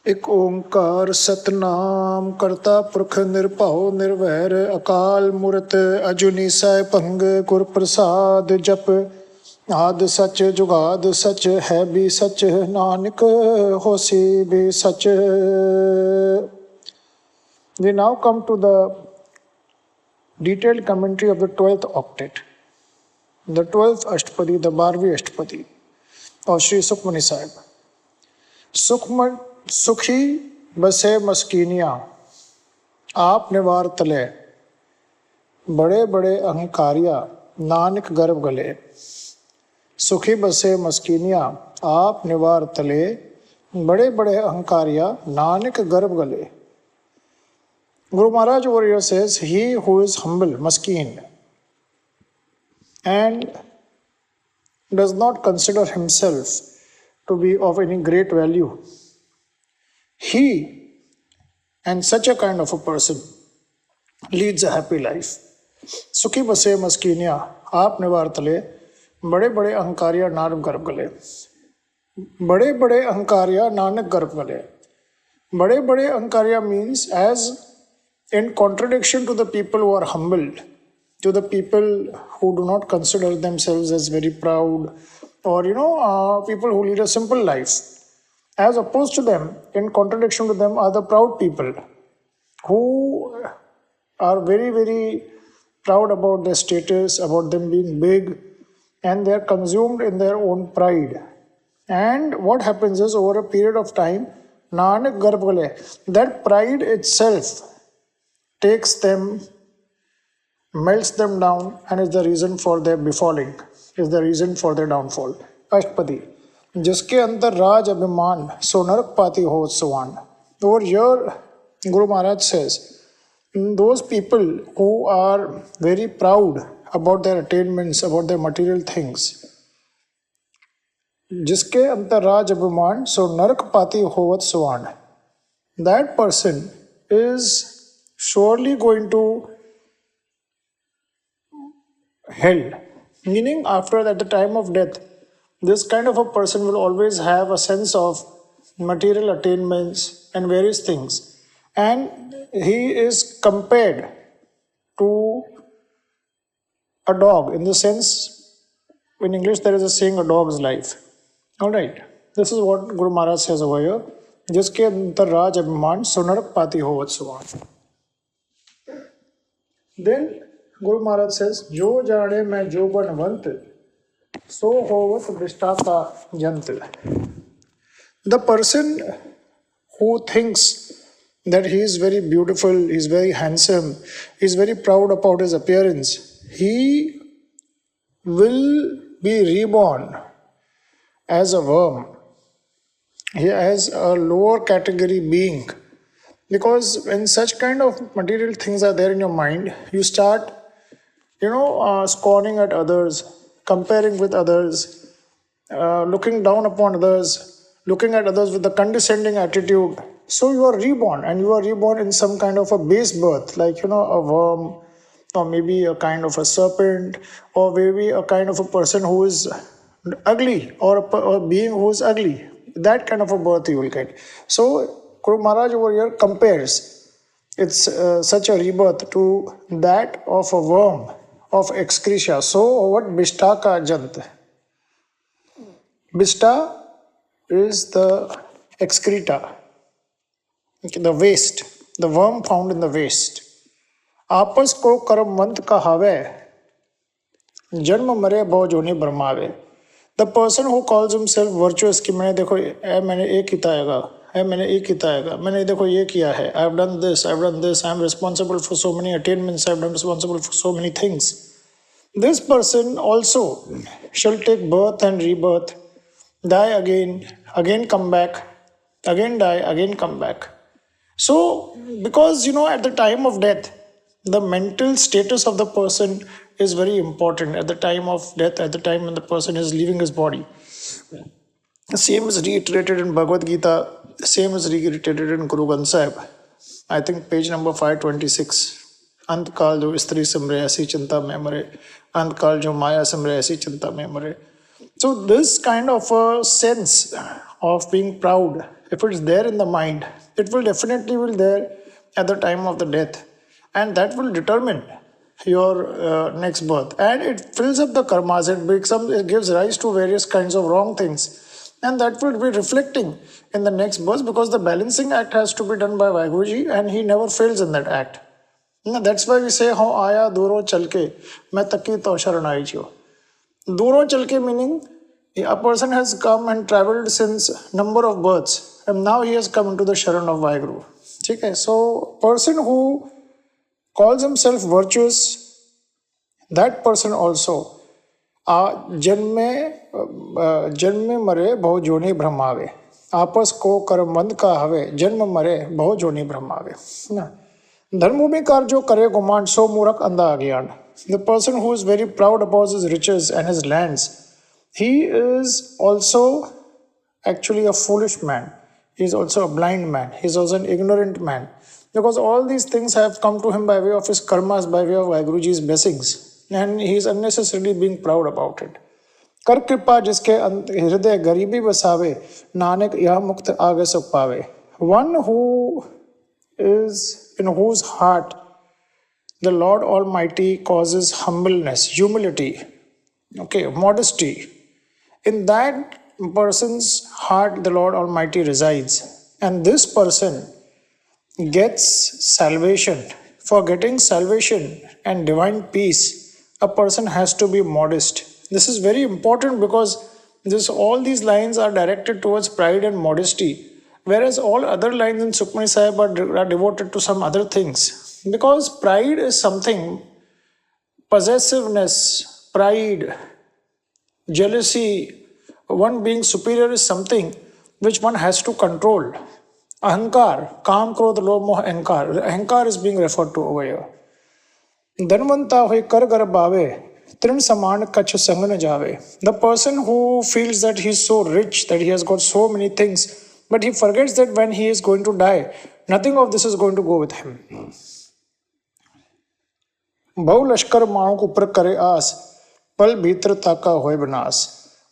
ਇੱਕ ਓੰਕਾਰ ਸਤਨਾਮ ਕਰਤਾ ਪੁਰਖ ਨਿਰਭਉ ਨਿਰਵੈਰ ਅਕਾਲ ਮੂਰਤ ਅਜੂਨੀ ਸੈਭੰਗ ਗੁਰ ਪ੍ਰਸਾਦ ਜਪ ਆਦਿ ਸਚ ਜੁਗਾਦ ਸਚ ਹੈ ਵੀ ਸਚ ਨਾਨਕ ਹੋਸੀ ਵੀ ਸਚ। We now come to the detailed commentary of the 12th octet, the 12th Ashtapadi, the 12वीं Ashtapadi of Sri Sukhmani Sahib. सुखी बसे मस्कीनिया आप निवार तले बड़े बड़े अहंकारिया नानक गर्भ गले। सुखी बसे मस्कीनिया आप निवार तले बड़े बड़े अहंकारिया नानक गर्भ गले। Guru Maharaj over here says, he who is humble, maskeen, and does not consider himself to be of any great value, he and such a kind of a person leads a happy life. Sukhi base maskiniya aap nivar tale bade bade ahankariya nanak garb gale. Bade bade ahankariya nanak garb gale. Bade bade ahankariya means as in contradiction to the people who are humbled, to the people who do not consider themselves as very proud, or people who lead a simple life. As opposed to them, in contradiction to them, are the proud people who are very, very proud about their status, about them being big, and they are consumed in their own pride. And what happens is, over a period of time, Nanak Garb Gale, that pride itself takes them, melts them down, and is the reason for their befalling, is the reason for their downfall. Ashtapadi. जिसके अंतर राज अभिमान सो नरक पाती हो सवान. Over here, Guru Maharaj says, those people who are very proud about their attainments, about their material things, जिसके अंतर राज अभिमान सो नरक पाती होवत सवान, that person is surely going to hell. Meaning, after at the time of death, this kind of a person will always have a sense of material attainments and various things. And he is compared to a dog, in the sense, in English there is a saying, a dog's life. Alright, this is what Guru Maharaj says over here. Jiske antar raj abhiman sunarak pati hovat suvan. Then Guru Maharaj says, Jo jane main jo banvant so hovat vishtaka jant. The person who thinks that he is very beautiful, he is very handsome, he is very proud about his appearance, he will be reborn as a worm. He is a lower category being. Because when such kind of material things are there in your mind, you start, scorning at others, comparing with others, looking down upon others, looking at others with a condescending attitude. So you are reborn, and you are reborn in some kind of a base birth, like, a worm, or maybe a kind of a serpent, or maybe a kind of a person who is ugly, or a being who is ugly. That kind of a birth you will get. So Guru Maharaj over here compares it's such a rebirth to that of a worm, of excreta. So what Bishtaka Jant? Bishta is the excreta, the waste, the worm found in the waste. Apas ko karamvant kahave, janma mare bhav joni brahmave. The person who calls himself virtuous कि मैंने देखो मैंने ये किया मैंने ये किया मैंने देखो ये किया है, I have done this, I am responsible for so many attainments, I am responsible for so many things. This person also shall take birth and rebirth, die again come back, again die, again come back. So, because at the time of death, the mental status of the person is very important at the time of death, at the time when the person is leaving his body. The same is reiterated in Bhagavad Gita, the same is reiterated in Guru Granth Sahib. I think page number 526. Antkal jo istri simre aisi chinta mein mare, Antkal jo maya simre aisi chinta mein mare. So this kind of a sense of being proud, if it's there in the mind, it will definitely be there at the time of the death, and that will determine your next birth, and it fills up the karmas. It gives rise to various kinds of wrong things, and that will be reflecting in the next birth, because the balancing act has to be done by Vaiguruji, and he never fails in that act. That's why we say, "Ho aya duro chalke, main taki to sharanai jo." Duro chalke meaning a person has come and travelled since number of births, and now he has come into the sharan of Vaiguru. Okay, so person who calls himself virtuous, that person also जन्मे मरे बहु जोनि ब्रह्मावे, आपस को कर्मबंध का हवे, जन्म मरे बहु जोनि ब्रह्मावे. धर्मभूमि कार्य करे गुमान, सो मूर्ख अंधा अज्ञान. The person who is very proud about his riches and his lands, he is also actually a foolish man. He is also a blind man. He is also an ignorant man. Because all these things have come to him by way of his karmas, by way of Vaiguruji's blessings. And he is unnecessarily being proud about it. कर कृपा जिसके हृदय गरीबी बसावे, नानक यह मुक्त आगे सुख पावे. One who is in whose heart the Lord Almighty causes humbleness, humility, modesty. In that person's heart the Lord Almighty resides. And this person gets salvation. For getting salvation and divine peace, a person has to be modest. This is very important, because all these lines are directed towards pride and modesty, whereas all other lines in Sukhmani Sahib are devoted to some other things. Because pride is something, possessiveness, pride, jealousy, one being superior is something which one has to control. Ahankar, Kam, Krodh, Lobh, Moh, Ahankar. Ahankar is being referred to over here. Dhanvanta hoy kar gar bave, trin saman kach sang na jave. The person who feels that he is so rich, that he has got so many things, but he forgets that when he is going to die, nothing of this is going to go with him. बहु लश्कर माणों ऊपर करे आस, पल भीतर ताका होए बनास.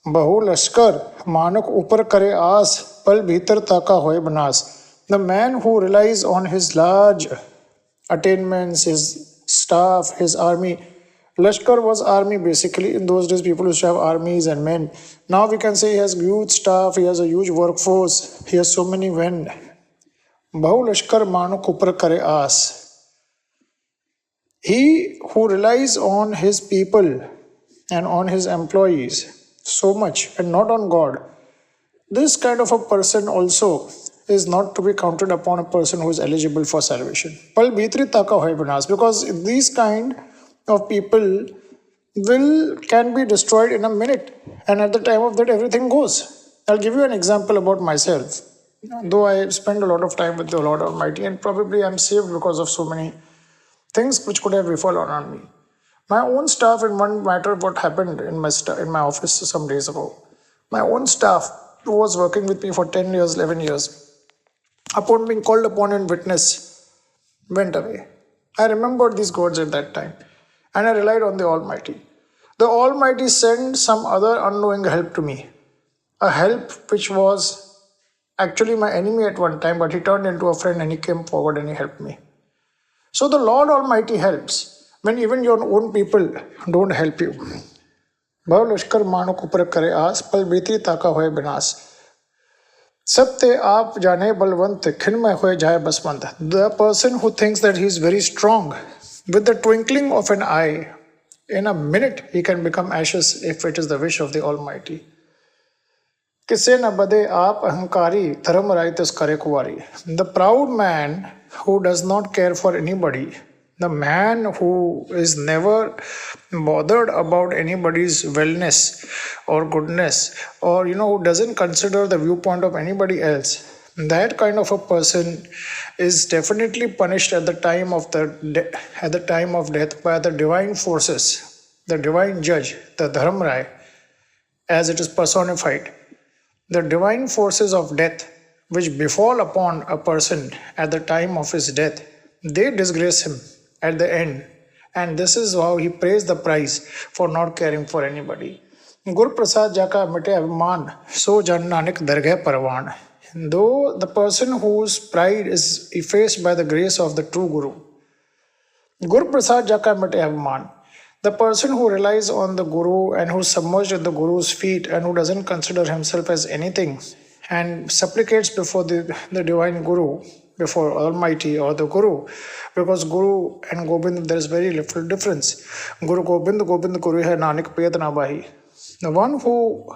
बहु लश्कर मानक ऊपर करे आस, पल भीतर ताका होए Banas. The man who relies on his large attainments, his staff, his army. Lashkar was army basically. In those days people used to have armies and men. Now we can say he has huge staff, he has a huge workforce, he has so many men. Bahu Lashkar Manuk Upar Kare Aas. He who relies on his people and on his employees so much and not on God, this kind of a person also is not to be counted upon a person who is eligible for salvation. Pal bhitri taka hoy banas, because these kind of people can be destroyed in a minute, and at the time of that everything goes. I'll give you an example about myself. Though I spend a lot of time with the Lord Almighty, and probably I'm saved because of so many things which could have befallen on me. My own staff, in one matter, what happened in my office some days ago. My own staff, who was working with me for 10 years, 11 years, upon being called upon and witness, went away. I remembered these words at that time, and I relied on the Almighty. The Almighty sent some other unknowing help to me, a help which was actually my enemy at one time, but he turned into a friend and he came forward and he helped me. So the Lord Almighty helps when even your own people don't help you. Bhav lashkar mano kupar kare aas, pal biti taka hoye binas. Sabte aap jane balwant, khinmay hoye jaye baswant. The person who thinks that he is very strong, with the twinkling of an eye, in a minute he can become ashes if it is the wish of the Almighty. Kise na bade aap ahankari, dharam raitas kare kuwari. The proud man who does not care for anybody, the man who is never bothered about anybody's wellness or goodness, or who doesn't consider the viewpoint of anybody else, that kind of a person is definitely punished at the time of death by the divine forces, the divine judge, the Dharamrai, as it is personified. The divine forces of death which befall upon a person at the time of his death, they disgrace him at the end. And this is how he pays the price for not caring for anybody. गुर प्रसाद जाका मिटे अभिमान, सो जन नानक दरगह परवान. Though the person whose pride is effaced by the grace of the true Guru. Guru Prasad Jaka Mate Abhiman. The person who relies on the Guru and who is submerged at the Guru's feet and who doesn't consider himself as anything and supplicates before the divine Guru, before Almighty or the Guru, because Guru and Gobind, there is very little difference. Guru Gobind, Gobind Guru hai Nanak Payat na bahi. The one who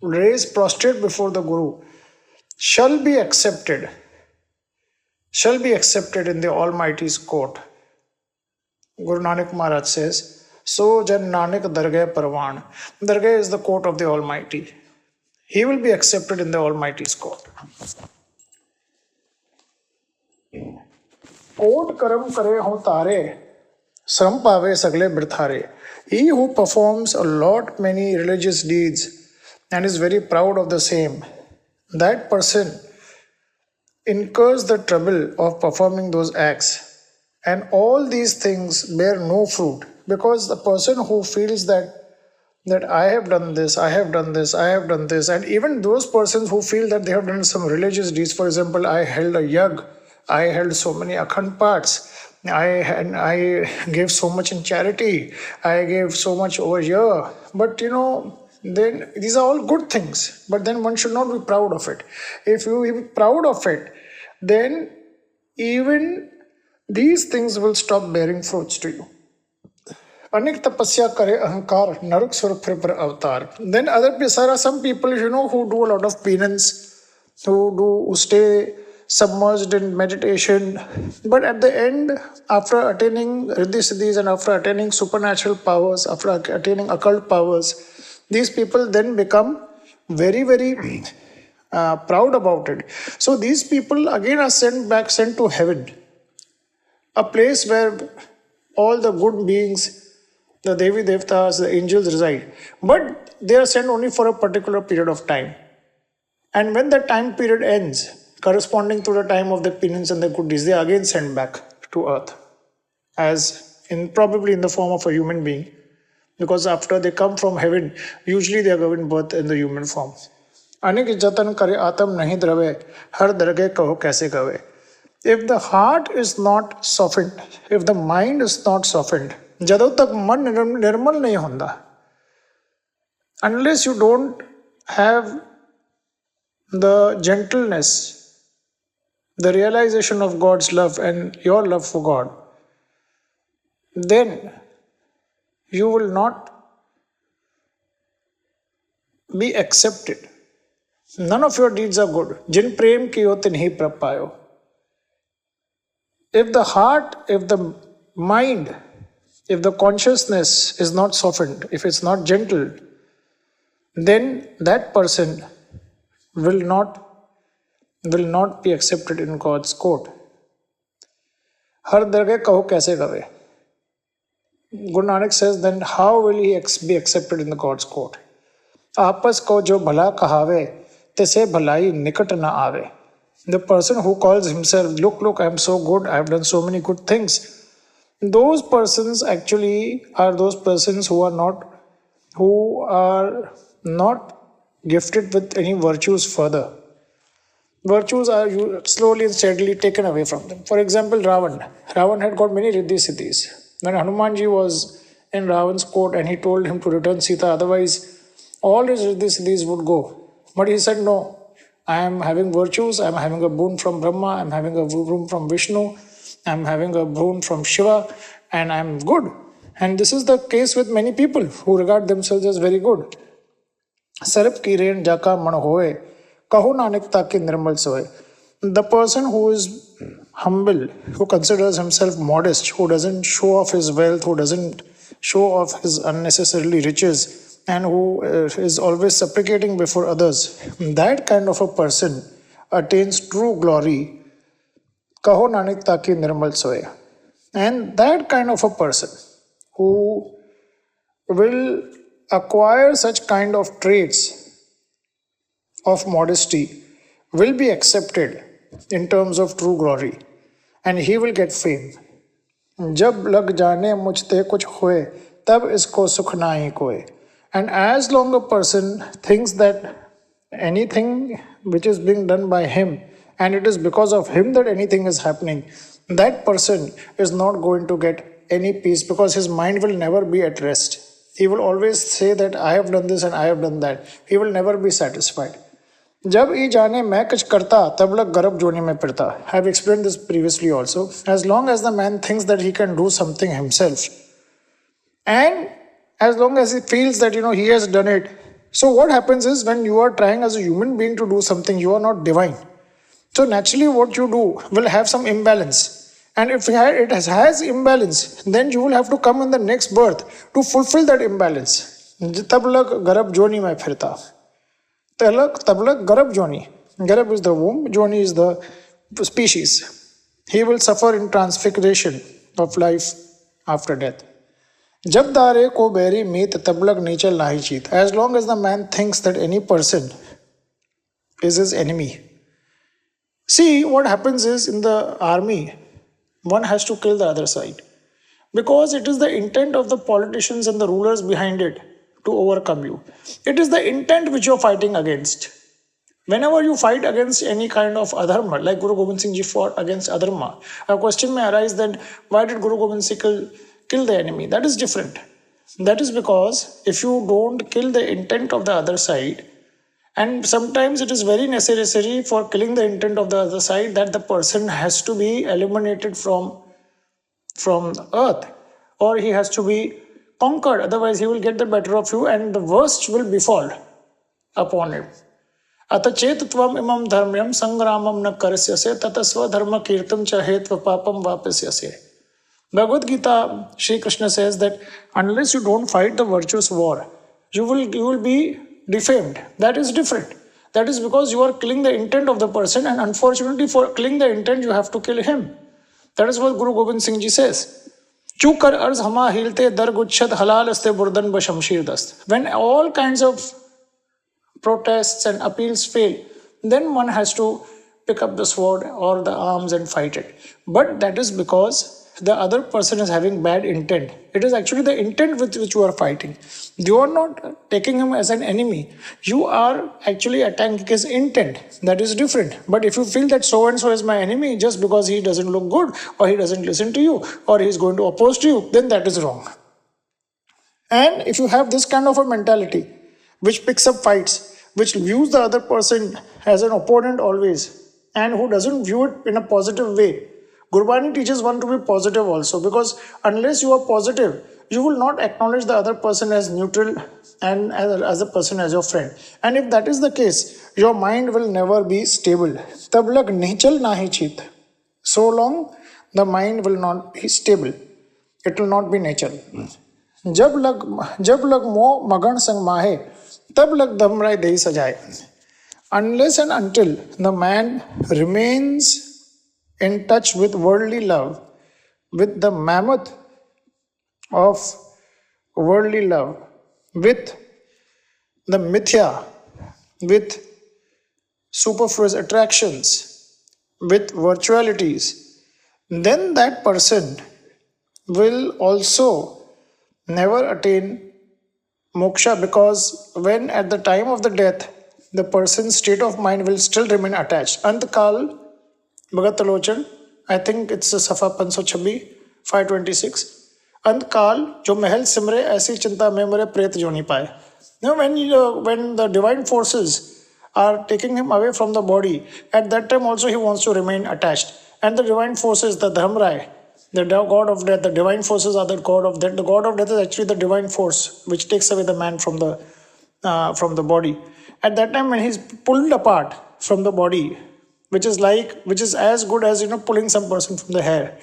lays prostrate before the Guru shall be accepted in the Almighty's court. Guru Nanak Maharaj says, so jan Nanak dargah parwan. Dargah is the court of the Almighty. He will be accepted in the Almighty's court. Kot karam kare ho tare, sram pave sagle birthare. He who performs a lot many religious deeds and is very proud of the same, that person incurs the trouble of performing those acts, and all these things bear no fruit, because the person who feels that I have done this, I have done this, I have done this, and even those persons who feel that they have done some religious deeds, for example, I held a yag, I held so many akhand parts, I gave so much in charity, I gave so much over here, but then these are all good things, but then one should not be proud of it. If you are proud of it, then even these things will stop bearing fruits to you. Anik tapasya kare ahankar, narak sur phir par avatar. Then some people, who do a lot of penance, who stay submerged in meditation, but at the end, after attaining riddhi siddhis and after attaining supernatural powers, after attaining occult powers, these people then become very, very proud about it. So these people again are sent to heaven, a place where all the good beings, the Devi Devtas, the angels reside. But they are sent only for a particular period of time. And when that time period ends, corresponding to the time of the penance and the good deeds, they are again sent back to earth, probably in the form of a human being. Because after they come from heaven, usually they are given birth in the human form. Anik jatan kare atam nahi drave, har darge kaho kaise kave. If the heart is not softened, if the mind is not softened, jadon tak man nirmal nahi honda. Unless you don't have the gentleness, the realization of God's love and your love for God, then you will not be accepted. None of your deeds are good. Jin prem kiyo tinhi prapayo. If the heart, if the mind, if the consciousness is not softened, if it's not gentle, then that person will not be accepted in God's court. Har dargah kaho kaise kave. Guru Nanak says, then how will he be accepted in the God's court? Aapas ko jo bhala kahave, tise bhalai nikat na aave. The person who calls himself, look, I am so good, I have done so many good things. Those persons actually are those persons who are not gifted with any virtues further. Virtues are slowly and steadily taken away from them. For example, Ravan had got many riddhi siddhis. When Hanumanji was in Ravan's court and he told him to return Sita, otherwise all his riddhi siddhis would go. But he said, no, I am having virtues, I am having a boon from Brahma, I am having a boon from Vishnu, I am having a boon from Shiva, and I am good. And this is the case with many people who regard themselves as very good. Sarap ki rain jaka man hoye, kaho nanak taki nirmal soye. The person who is humble, who considers himself modest, who doesn't show off his wealth, who doesn't show off his unnecessarily riches, and who is always supplicating before others, that kind of a person attains true glory. Kaho nanak taki nirmal soye. And that kind of a person who will acquire such kind of traits of modesty will be accepted in terms of true glory, and he will get fame. Jab lag jane mujhte kuch hoye, tab isko sukh nahi koye. And as long a person thinks that anything which is being done by him and it is because of him that anything is happening, that person is not going to get any peace because his mind will never be at rest. He will always say that I have done this and I have done that. He will never be satisfied. जब ई जाने मैं कुछ करता तब लग गर्भ जोनी में फिरता. I have explained this previously also. As long as the man thinks that he can do something himself, and as long as he feels that he has done it, so what happens is when you are trying as a human being to do something, you are not divine. So naturally what you do will have some imbalance. And if it has imbalance, then you will have to come in the next birth to fulfill that imbalance. तब लग गर्भ जोनी में फिरता. तब लग गर्भ जोनी. Garab is the womb, Joni is the species. He will suffer in transfiguration of life after death. जब दारे को बेरी मीत तब लग नीचल नाही चीत. As long as the man thinks that any person is his enemy. See, what happens is in the army, one has to kill the other side. Because it is the intent of the politicians and the rulers behind it to overcome you. It is the intent which you are fighting against. Whenever you fight against any kind of adharma, like Guru Gobind Singh Ji fought against adharma, a question may arise that why did Guru Gobind Singh kill the enemy? That is different. That is because if you don't kill the intent of the other side, and sometimes it is very necessary for killing the intent of the other side that the person has to be eliminated from earth, or he has to be conquered, otherwise he will get the better of you and the worst will befall upon him. Ata chetutvam imam dharmyam sangramam na karasyase tata swadharma kirtam cha hetva papam vapasyase. Bhagavad Gita, Shri Krishna says that unless you don't fight the virtuous war, you will be defamed. That is different. That is because you are killing the intent of the person, and unfortunately for killing the intent you have to kill him. That is what Guru Gobind Singh Ji says. Chukar arz hama hilte dar guchhat halal aste burdan ba shamshir dast. When all kinds of protests and appeals fail, then one has to pick up the sword or the arms and fight it. But that is because the other person is having bad intent. It is actually the intent with which you are fighting. You are not taking him as an enemy. You are actually attacking his intent. That is different. But if you feel that so and so is my enemy just because he doesn't look good, or he doesn't listen to you, or he is going to oppose to you, then that is wrong. And if you have this kind of a mentality, which picks up fights, which views the other person as an opponent always, and who doesn't view it in a positive way, Gurbaani teaches one to be positive also, because unless you are positive, you will not acknowledge the other person as neutral and as a person as your friend. And if that is the case, your mind will never be stable. Tab lag nichal nahi chit. So long, the mind will not be stable. It will not be nature. Jab lag mo magan sang mahe, tab lag damrai dei sajaye. Unless and until the man remains in touch with worldly love, with the mammoth of worldly love, with the mithya, with superfluous attractions, with virtualities, then that person will also never attain moksha, because when at the time of the death, the person's state of mind will still remain attached. Antkal Bhagat Talochan, I think it's Safa 526, 526. Antkal, jo mahal simre, aisi chinta mein mere pret jo nahi paye. When the divine forces are taking him away from the body, at that time also he wants to remain attached. And the divine forces, the Dhamrai, the god of death, the divine forces are the god of death. The god of death is actually the divine force which takes away the man from the body. At that time when he's pulled apart from the body, which is as good as pulling some person from the hair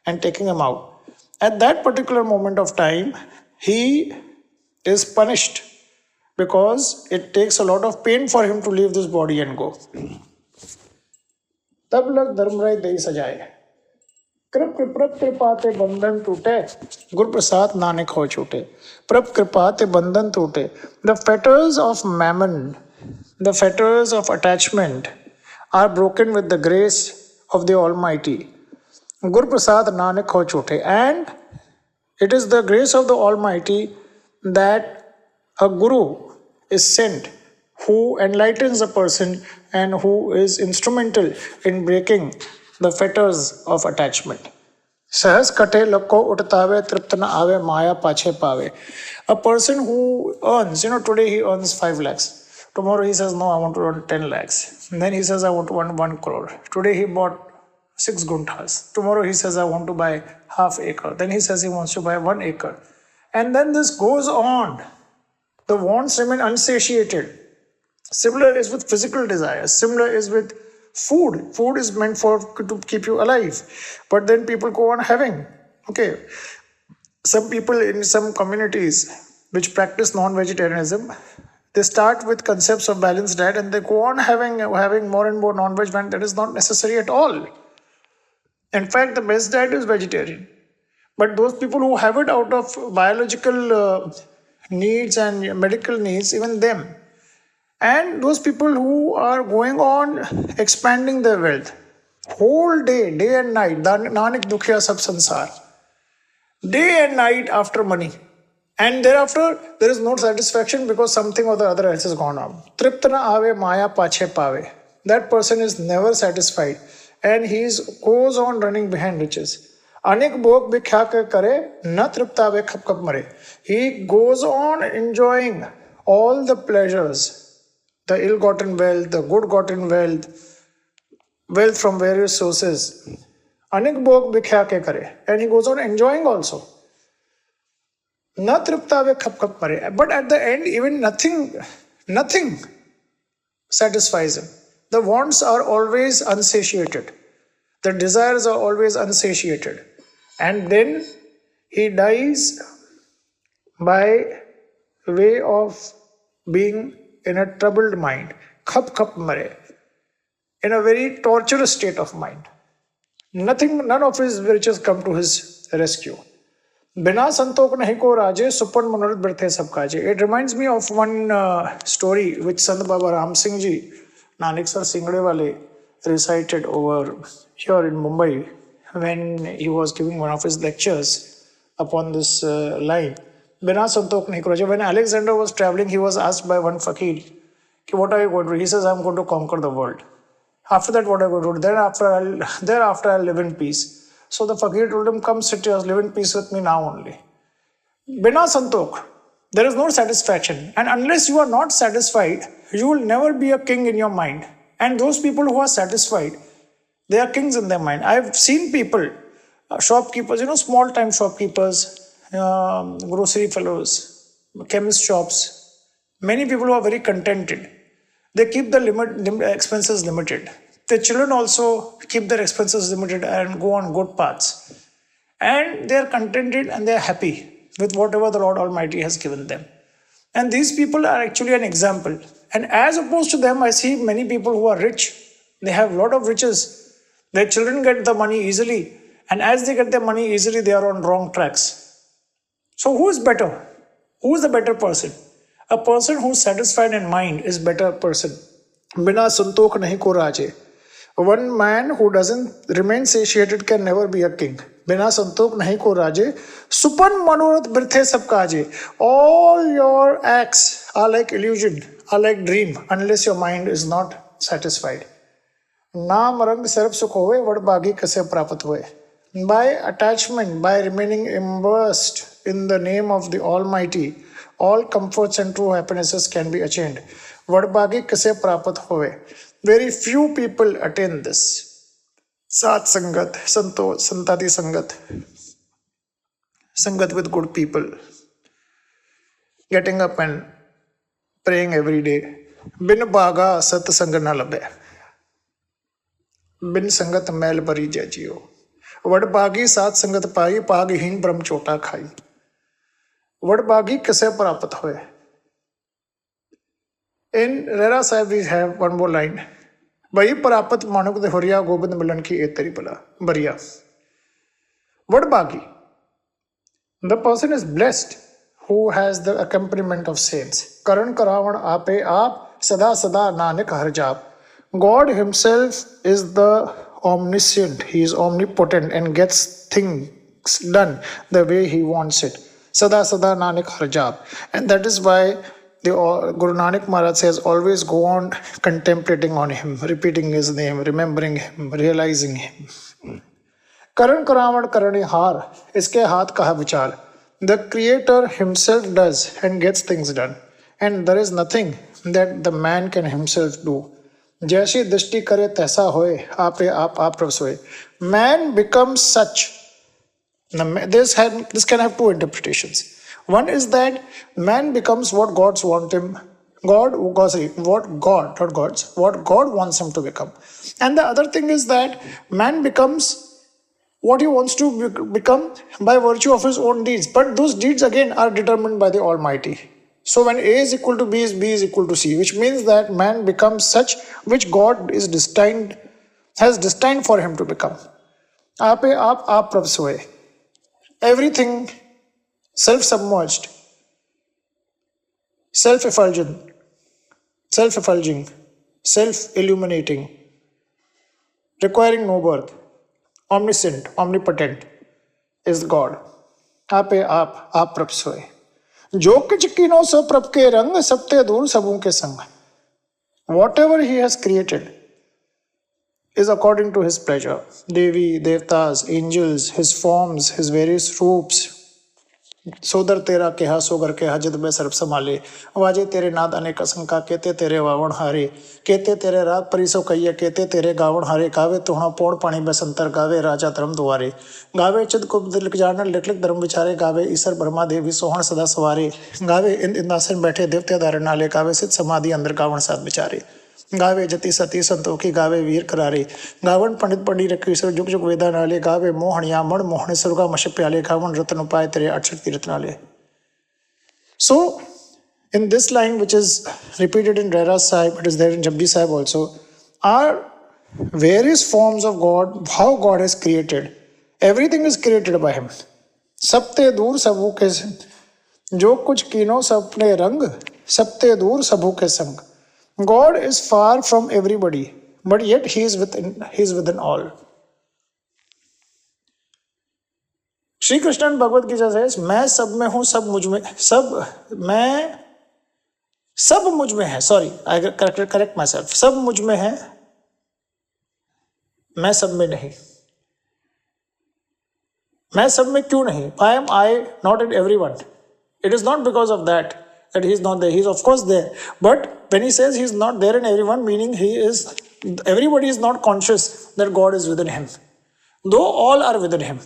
and taking him out. At that particular moment of time, he is punished because it takes a lot of pain for him to leave this body and go. Tab lag dharmrai dei sajaye. Krip kripate bandhan tute, Gur Prasad Nanak ho chute. Prab kripate bandhan tute. The fetters of mammon, the fetters of attachment are broken with the grace of the Almighty. Gur Prasad Nanak ho chute. And it is the grace of the Almighty that A guru is sent who enlightens a person and who is instrumental in breaking the fetters of attachment. Sahas kate lakko utave triptana ave maya pache pave. A person who earns, today he earns 5 lakhs. Tomorrow he says, no, I want to earn 10 lakhs. And then he says, I want to earn 1 crore. Today he bought 6 gunthas. Tomorrow he says, I want to buy half acre. Then he says he wants to buy 1 acre. And then this goes on. The wants remain unsatiated. Similar is with physical desires. Similar is with food. Food is meant to keep you alive. But then people go on having. Okay. Some people in some communities which practice non-vegetarianism, they start with concepts of balanced diet and they go on having more and more non-veg when that is not necessary at all. In fact, the best diet is vegetarian. But those people who have it out of biological needs and medical needs, even them. And those people who are going on expanding their wealth. Whole day and night, Nanak Dukhya Sab Sansar. Day and night after money. And thereafter, there is no satisfaction because something or the other else has gone on. Triptana ave maya pache pave. That person is never satisfied. And he goes on running behind riches. Anek bhog bhi kare, na tripta ave khap khap mare. He goes on enjoying all the pleasures, the ill-gotten wealth, the good-gotten wealth, wealth from various sources. Anek bhog bhi kare. And he goes on enjoying also. Na tripta ave khap khap mare. But at the end, even nothing satisfies him. The wants are always unsatiated. The desires are always unsatiated. And then he dies by way of being in a troubled mind. Khap khap mare. In a very torturous state of mind. None of his riches come to his rescue. Bina santok nahi ko raje, supan manorat birthe sab kaje. It reminds me of one story which Sant Baba Ram Singh ji, Nanak Sir Singhde recited over here in Mumbai when he was giving one of his lectures upon this line. Bina santok nahi ko raje. When Alexander was traveling, he was asked by one fakir, what are you going to do? He says, I am going to conquer the world. After that, what are you going to do? Thereafter I'll live in peace. So the fakir told him, come sit here, live in peace with me now only. Bina santok, there is no satisfaction. And unless you are not satisfied, you will never be a king in your mind. And those people who are satisfied, they are kings in their mind. I've seen people, shopkeepers, small-time shopkeepers, grocery fellows, chemist shops. Many people who are very contented. They keep the expenses limited. The children also keep their expenses limited and go on good paths. And they are contented and they are happy with whatever the Lord Almighty has given them. And these people are actually an example. And as opposed to them, I see many people who are rich. They have a lot of riches. Their children get the money easily. And as they get their money easily, they are on wrong tracks. So who is better? Who is the better person? A person who is satisfied in mind is better person. Bina santok nahi ko raje. One man who doesn't remain satiated can never be a king. Bina santok nahi ko raje. Supan manorat birthe sab kaje. All your acts are like illusion, are like dream, unless your mind is not satisfied. Naam rang sarv sukh hoye, vad bagi kase prapat hoye. By attachment, by remaining immersed in the name of the Almighty, all comforts and true happinesses can be attained. Vad bagi kase prapat hoye. Very few people attain this. Sat Sangat, Santati Sangat. Sangat with good people. Getting up and praying every day. Bin baga sat sangat na labhe. Bin sangat mail bari jajiyo. Vad bagi sat sangat pai, paghin brahm chota khai. Vad bagi kase prapat hoye. In Rera Sahib we have one more line. Bhai prapat manuk de horiya gobind milan ki etari bala. Bariya. Vad bagi? The person is blessed who has the accompaniment of saints. Karan karavan ape aap, sada sada nanak har jaap. God himself is the omniscient. He is omnipotent and gets things done the way he wants it. Sada Sada Nanak Har Jaap. And that is why the Guru Nanak Maharaj says, always go on contemplating on him, repeating his name, remembering him, realizing him. Karan Karavan Karani Har, iske haath ka hai vichar. The Creator himself does and gets things done. And there is nothing that the man can himself do. जैसी दृष्टि करे तैसा होए, आपे आप प्रभ सोए. Man becomes such. This can have two interpretations. One is that man becomes what gods want him. What God wants him to become. And the other thing is that man becomes what he wants to become by virtue of his own deeds. But those deeds again are determined by the Almighty. So when A is equal to B is equal to C, which means that man becomes such which God has destined for him to become. Aape aap prabh soye. Everything self-submerged, self-effulging, self-illuminating, requiring no birth, omniscient, omnipotent is God. Aape aap prabh soye. जो किछ कीनो सो प्रभ के रंग, सबते दूर सबों के संग. Whatever he has created is according to his pleasure. Devi, Devtas, angels, his forms, his various रूप्स. सोदर तेरा केहा सोगर केहा जिद में सर्व संभाले. वाजे तेरे नाद अनेक असंका, केते तेरे वावण हारे, केते तेरे रात परिसो कहिए, केते तेरे गावण हारे. गावे तुहणा पौड़ पाणी बसंतर, गावे राजा धर्म दुआरे. गावे चिद कुब लिख जानन, लिख लिख धर्म विचारे. गावे ईसर ब्रह्मा देवी सोहण सदा सवारे. गावे इंदासन बैठे देवते धारण नाले. गावे सिद्ध समाधि अंदर गावण साध विचारे. गावे जति सती संतोखी, गावे वीर करारे. गावन पंडित पंडी रखी ईश्वर जुग जुग वेदा नाले. गावे मोहनिया मण मोहन सुरगा मश प्याले. गावन रतन उपाय तेरे अठशक्ति रत्नाले. So, in this line, which is repeated in Rera Sahib, it is there in Japji Sahib also, are various forms of God, how God has created. Everything is created by Him. Sabte dur sabhu ke jo kuch kino sapne rang, sabte dur sabhu ke sang. God is far from everybody, but yet He is within all. Shri Krishna in Bhagavad Gita says, मैं सब में हूँ, सब मुझ में, सब मुझ में है. Sorry, I correct myself. सब मुझ में है, मैं सब में नहीं. मैं सब में क्यों नहीं? Why am I not in everyone? It is not because of that He is not there. He is of course there. But when He says He is not there in everyone, meaning everybody is not conscious that God is within him. Though all are within Him.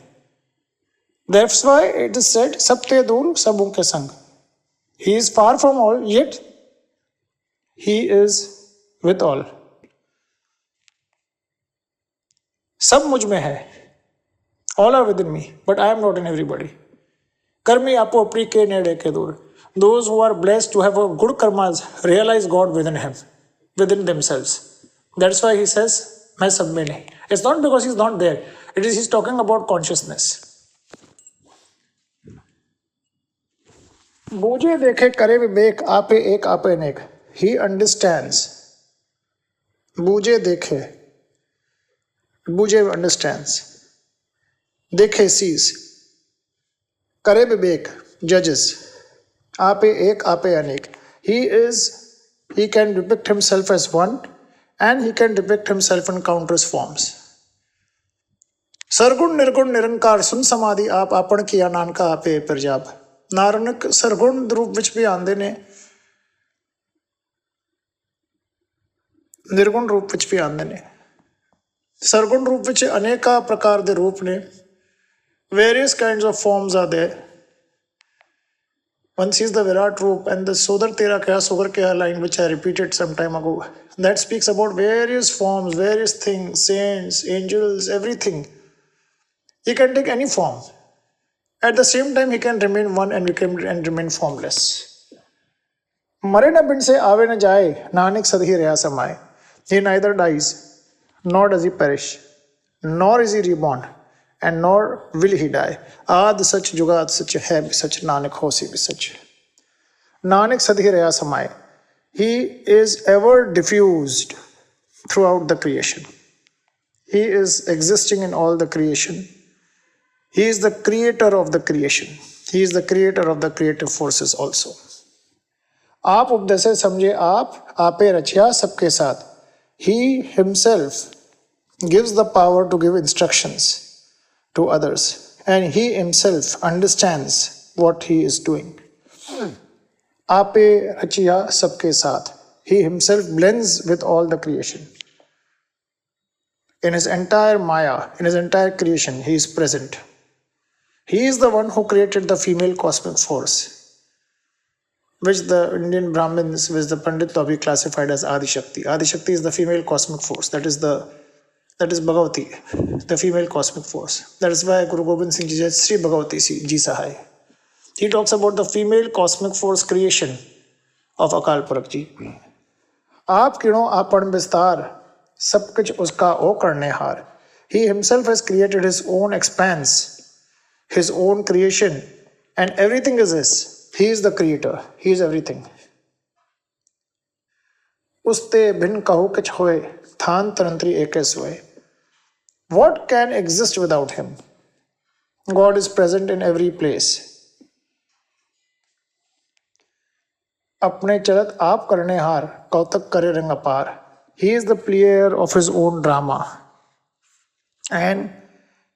That's why it is said, Sabte dur sabon ke sang. He is far from all, yet He is with all. Sab mujh mein hai. All are within me, but I am not in everybody. Karmi apo apri ke nede ke dur. Those who are blessed to have a good karmas realize God within themselves. That's why He says, मैं सब में नहीं. It's not because He's not there. It is He's talking about consciousness. बूझे देखे करे विवेक, आपे एक आपे अनेक. He understands. बूझे देखे. बूझे understands. देखे sees. करे विवेक judges. आपे एक आपे अनेक. He can depict himself as one and he can depict himself in countless forms. Sargun निर्गुण निरंकार सुन समाधि आप आपन किया नानका आपे प्रजाप. नानक सरगुण रूप विच भी आंदे ने, निर्गुण रूप विच भी आंदे ने. सरगुण रूप विच अनेका प्रकार दे रूप ने. Various kinds of forms are there. One sees the Virat Roop and the Sodar Tera Kya Sogar Kya line, which I repeated some time ago. That speaks about various forms, various things, saints, angels, everything. He can take any form. At the same time, He can remain one and remain formless. Mare na bin se aave na jaye, Nanak sadhi reha samay. He neither dies, nor does he perish, nor is he reborn, and nor will he die. Aad sach jugaad sach hai bhi sach, Nanak hosi bhi sach. Nanak sadhi reha samay. He is ever diffused throughout the creation. He is existing in all the creation. He is the creator of the creation. He is the creator of the creative forces also. आप उपदेशे समझे आप, आपे रचिया सबके साथ. He himself gives the power to give instructions to others, and he himself understands what he is doing. Ape rachiya sabke saath. He himself blends with all the creation. In his entire Maya, in his entire creation, he is present. He is the one who created the female cosmic force, which the Indian Brahmins, which the Pandit Tobi classified as Adi Shakti. Adi Shakti is the female cosmic force. That is Bhagavati, the female cosmic force. That is why Guru Gobind Singh Ji said, Sri Bhagavati Ji Sahai. He talks about the female cosmic force creation of Akal Purakh Ji. आप किणों आपन विस्तार सब कुछ उसका ओ करने हार. He himself has created his own expanse, his own creation, and everything is his. He is the creator. He is everything. Uste bin kahu kich hoye, than tarantri eke soye. What can exist without him? God is present in every place. अपने चलत आप करने हार, कौतक करे रंग अपार. He is the player of his own drama, and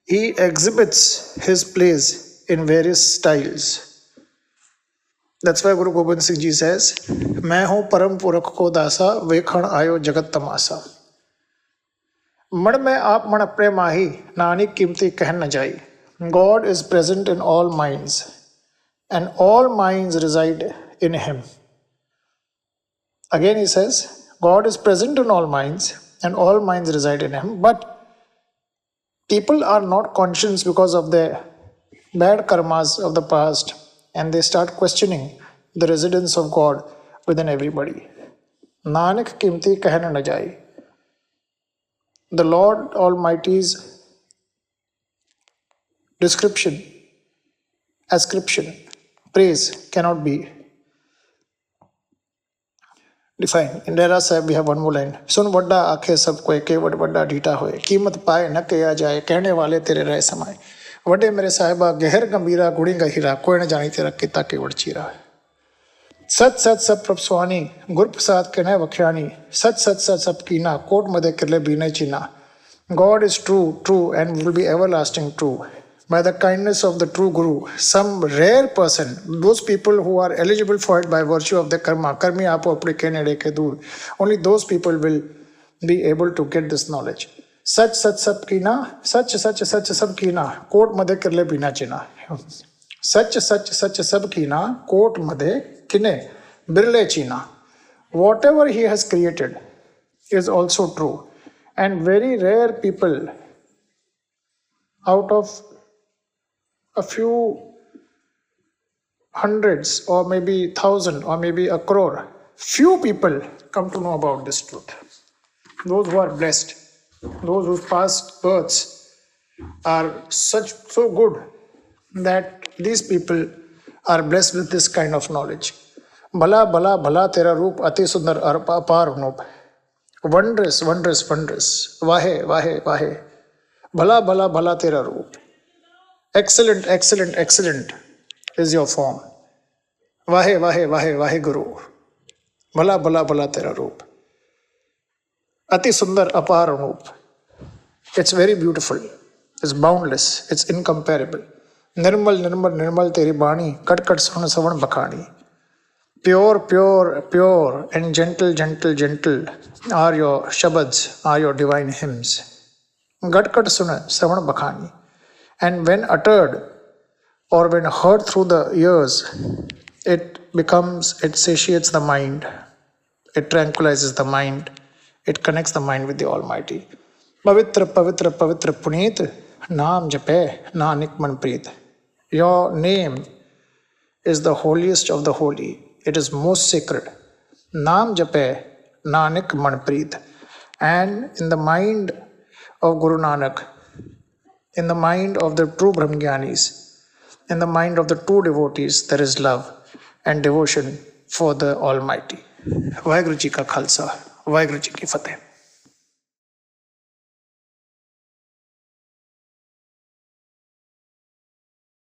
he exhibits his plays in various styles. That's why Guru Gobind Singh Ji says, मैं हूँ परम पुरख को दासा, वेखण आयो जगत तमासा. मण में आप मण अपने माही, नानी कीमती कहन न जाई. God is present in all minds, and all minds reside in him. Again he says, God is present in all minds, and all minds reside in him. But people are not conscious because of their bad karmas of the past, and they start questioning the residence of God within everybody. Nanak kimti kahna na jai. The Lord Almighty's description, ascription, praise cannot be defined. In Dera Sahib we have one more line. सुन वड्डा आखे सब कोई केवट वड्डा ढीठा होए, कीमत पाए न किया जाए, कहने वाले तेरे रह समाए. वड्डे मेरे साहिबा गहर गंभीरा गुड़ी गहीरा, कोई न जानी तेरा किता केवट चीरा. सच सच सब प्रभ स्वानी, गुर प्रसाद कहने वख्यानी, सच सच सच सब कीना, कोट मदे किरले बीने चीना. God is true, true, and will be everlasting true. By the kindness of the true Guru, some rare person, those people who are eligible for it by virtue of their karma, karmi apo apne kehne ke dur, only those people will be able to get this knowledge. Sach sach sab kina, sach sach sach sab kina, कोट मदे किरले बिना चिना. Sach sach sach sab kina, कोट मदे kine birle china. Whatever he has created is also true, and very rare people out of a few hundreds or maybe 1,000 or maybe a crore, few people come to know about this truth. Those who are blessed, those whose past births are so good that these people are blessed with this kind of knowledge. Bala bala bala tera roop ati sundar apar noop. Wondrous, wondrous, wondrous. Vahe, vahe, vahe. Bala bala bala tera roop. Excellent, excellent, excellent is your form. Vahe, vahe, vahe, vahe Guru. Bala, bala, bala tera roop. Ati sundar apar anoop. It's very beautiful. It's boundless. It's incomparable. Nirmal, nirmal, nirmal teri bani. Kat, kat, savan, savan, bakhani. Pure, pure, pure, and gentle, gentle, gentle are your shabads, are your divine hymns. Gat, kat, suna, savan, bakhani. And when uttered or when heard through the ears, it satiates the mind, it tranquilizes the mind, it connects the mind with the Almighty. Pavitra, pavitra, pavitra, puneet, naam jape, nanik manpreet. Your name is the holiest of the holy. It is most sacred. Naam jape, nanik manpreet. And in the mind of Guru Nanak, in the mind of the true Brahmgyanis, in the mind of the true devotees, there is love and devotion for the Almighty. Vaheguru Ji ka Khalsa, Vaheguru Ji ki Fateh.